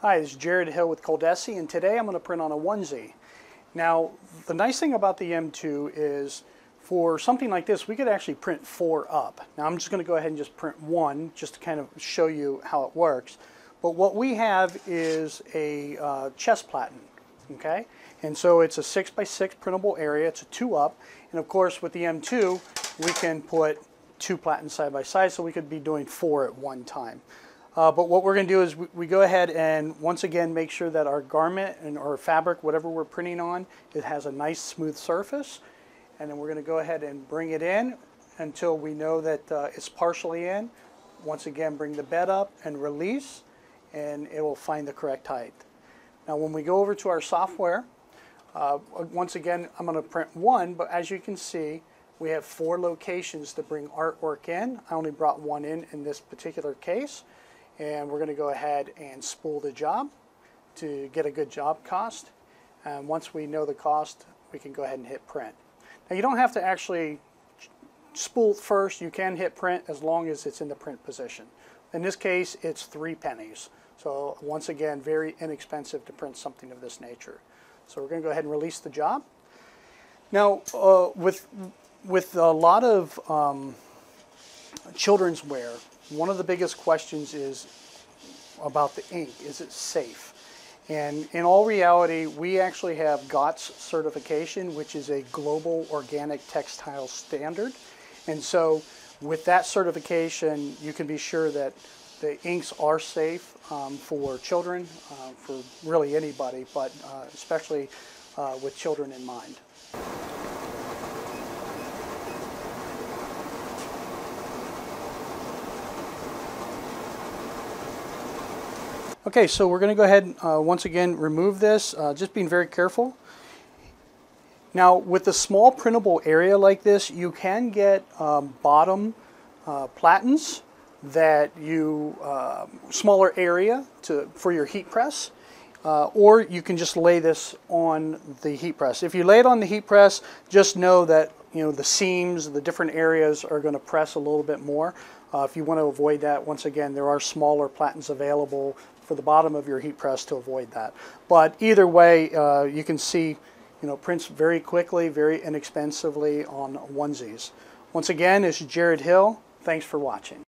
Hi, this is Jared Hill with ColDesi, and today I'm going to print on a onesie. Now, the nice thing about the M2 is for something like this, we could actually print 4 up. Now, I'm just going to go ahead and just print 1 just to kind of show you how it works. But what we have is a chest platen, okay? And so it's a 6x6 printable area. It's a 2 up. And of course, with the M2, we can put 2 platens side by side, so we could be doing 4 at one time. But what we're going to do is we go ahead and once again make sure that our garment or fabric, whatever we're printing on, it has a nice smooth surface. And then we're going to go ahead and bring it in until we know that it's partially in. Once again, bring the bed up and release, and it will find the correct height. Now when we go over to our software, once again I'm going to print 1, but as you can see, we have 4 locations to bring artwork in. I only brought 1 in this particular case. And we're going to go ahead and spool the job to get a good job cost. And once we know the cost, we can go ahead and hit print. Now you don't have to actually spool first. You can hit print as long as it's in the print position. In this case, it's 3 pennies. So once again, very inexpensive to print something of this nature. So we're going to go ahead and release the job. Now with a lot of children's wear, one of the biggest questions is about the ink. Is it safe? And in all reality, we actually have GOTS certification, which is a global organic textile standard. And so with that certification, you can be sure that the inks are safe for children, for really anybody, but especially with children in mind. Okay, so we're going to go ahead and once again remove this, just being very careful. Now with a small printable area like this, you can get bottom platens that you, smaller area for your heat press, or you can just lay this on the heat press. If you lay it on the heat press, just know that the seams, the different areas are going to press a little bit more. If you want to avoid that, once again, there are smaller platens available for the bottom of your heat press to avoid that. But either way, you can see, prints very quickly, very inexpensively on onesies. Once again, this is Jared Hill. Thanks for watching.